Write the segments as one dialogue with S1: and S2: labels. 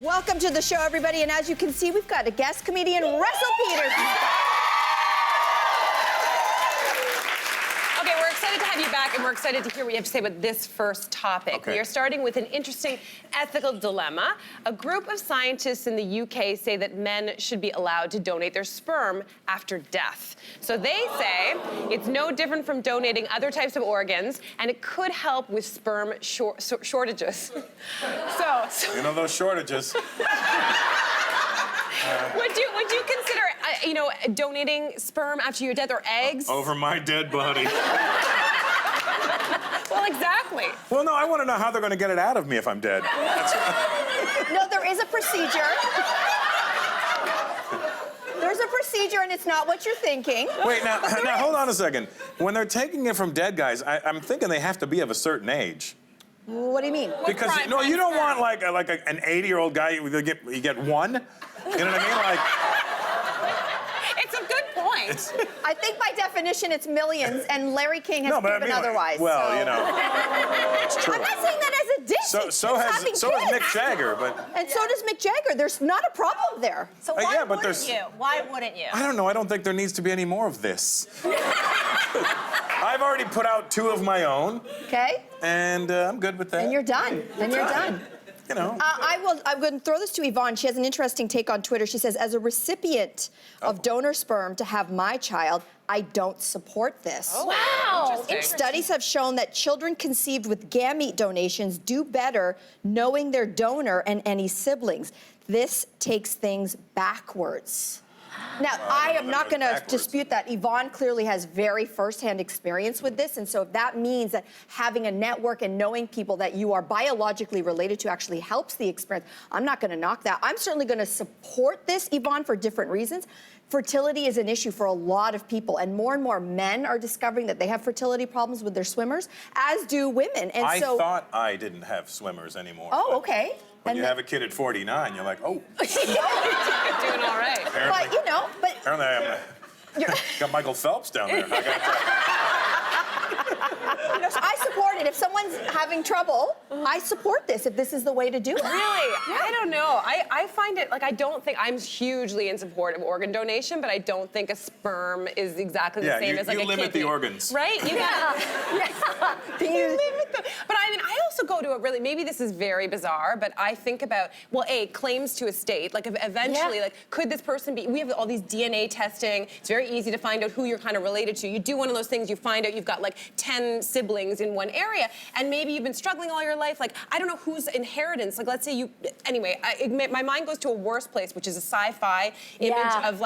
S1: Welcome to the show, everybody. And as you can see, we've got a guest comedian, Russell Peters.
S2: Okay, we're excited to have you back, and we're excited to hear what you have to say about this first topic.
S3: Okay.
S2: We are starting with an interesting ethical dilemma. A group of scientists in the UK say that men should be allowed to donate their sperm after death. So they say it's no different from donating other types of organs, and it could help with sperm shortages. so
S3: You know those shortages.
S2: Would you consider, donating sperm after your death or eggs?
S3: Over my dead body.
S2: Well, exactly.
S3: Well, no, I want to know how they're going to get it out of me if I'm dead.
S1: No, there is a procedure. There's a procedure, and it's not what you're thinking.
S3: Wait, now hold on a second. When they're taking it from dead guys, I'm thinking they have to be of a certain age.
S1: What do you mean?
S3: Because you don't want like an 80-year-old guy. You get one. You know what I mean? Like.
S2: It's a good point.
S1: I think by definition it's millions, and Larry King has proven otherwise.
S3: Well,
S1: so.
S3: you know, it's true.
S1: I'm not saying that as a diss.
S3: So has Mick Jagger, but.
S1: And so does Mick Jagger. There's not a problem there.
S4: So why
S3: yeah, but
S4: wouldn't you? Why wouldn't you?
S3: I don't know. I don't think there needs to be any more of this. I've already put out 2 of my own.
S1: Okay.
S3: And I'm good with that.
S1: And you're done. And you're done.
S3: You know.
S1: I'm going to throw this to Yvonne. She has an interesting take on Twitter. She says, as a recipient of donor sperm to have my child, I don't support this.
S2: Oh,
S4: wow.
S1: Studies have shown that children conceived with gamete donations do better knowing their donor and any siblings. This takes things backwards. Now, I am not going to dispute that. Yvonne clearly has very first-hand experience with this, and so if that means that having a network and knowing people that you are biologically related to actually helps the experience, I'm not going to knock that. I'm certainly going to support this, Yvonne, for different reasons. Fertility is an issue for a lot of people, and more men are discovering that they have fertility problems with their swimmers, as do women. And
S3: I thought I didn't have swimmers anymore.
S1: Oh, okay.
S3: When you have a kid at 49, you're like, oh.
S2: You're doing all right.
S3: Apparently,
S1: but
S3: apparently I got Michael Phelps down there.
S1: I support it. If someone's having trouble, I support this if this is the way to do it.
S2: Really? Yeah. I don't know. I find it, I don't think, I'm hugely in support of organ donation, but I don't think a sperm is exactly the same as a kidney.
S3: You limit the organs.
S2: Right? You got you limit them. But I mean, I also go to a really, maybe this is very bizarre, but I think about, claims to a state, eventually, could this person be, we have all these DNA testing, it's very easy to find out who you're kind of related to. You do one of those things, you find out you've got 10 siblings in one area, and maybe you've been struggling all your life. I don't know whose inheritance. Let's say you. Anyway, my mind goes to a worse place, which is a sci-fi image of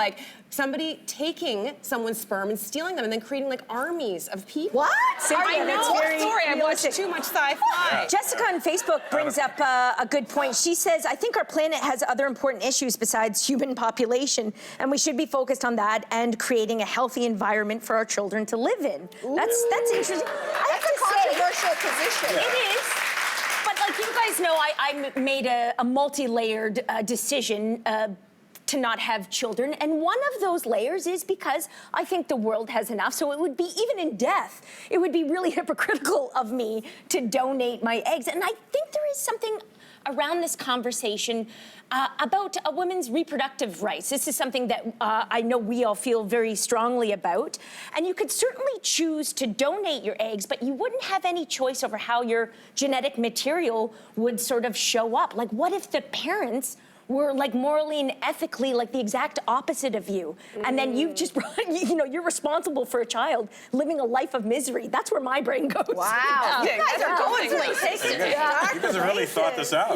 S2: somebody taking someone's sperm and stealing them, and then creating armies of people.
S1: What?
S2: I know. Sorry, I watched
S4: realistic.
S2: too much sci-fi.
S4: Jessica on Facebook brings up a good point. She says, I think our planet has other important issues besides human population, and we should be focused on that and creating a healthy environment for our children to live in. That's interesting.
S1: That's a controversial position.
S4: It is. But you guys know, I made a multi-layered decision to not have children. And one of those layers is because I think the world has enough. So it would be, even in death, it would be really hypocritical of me to donate my eggs. And I think there is something around this conversation about a woman's reproductive rights. This is something that I know we all feel very strongly about. And you could certainly choose to donate your eggs, but you wouldn't have any choice over how your genetic material would sort of show up. What if the parents were morally and ethically the exact opposite of you? And then you've just, you're responsible for a child living a life of misery. That's where my brain goes.
S1: Wow. You guys are going places.
S3: You guys have really thought this out.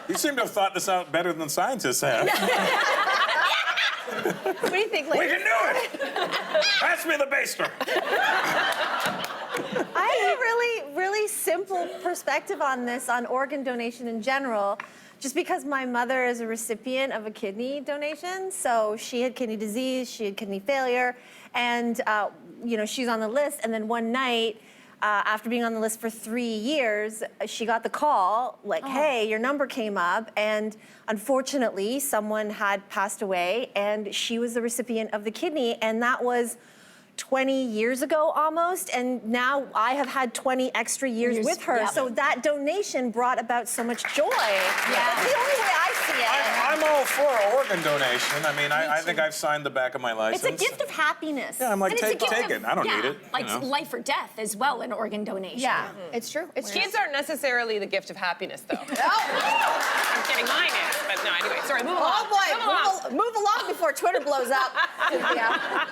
S3: You seem to have thought this out better than scientists have.
S1: What do you think,
S3: We can do it! Pass me the baster.
S5: I have a really simple perspective on this, on organ donation in general, just because my mother is a recipient of a kidney donation. So she had kidney disease, she had kidney failure, and she's on the list. And then one night, after being on the list for 3 years, she got the call, hey, your number came up, and unfortunately, someone had passed away, and she was the recipient of the kidney, and that was 20 years ago almost, and now I have had 20 extra years with her.
S4: yeah.
S5: So that donation brought about so much joy. That's the only way I see it.
S3: I'm all for organ donation. I mean, I think I've signed the back of my license.
S5: It's a gift of happiness.
S3: Yeah, I'm like,
S4: And it's a gift
S3: take
S4: of-
S3: it. I don't
S4: yeah,
S3: need it.
S4: Like
S3: you know?
S4: life or death as well, an organ donation.
S5: Yeah.
S1: It's true. It's true.
S2: Kids aren't necessarily the gift of happiness, though. I'm kidding, mine is. But no, anyway, sorry, move along.
S1: Oh boy, move along before Twitter blows up. Yeah.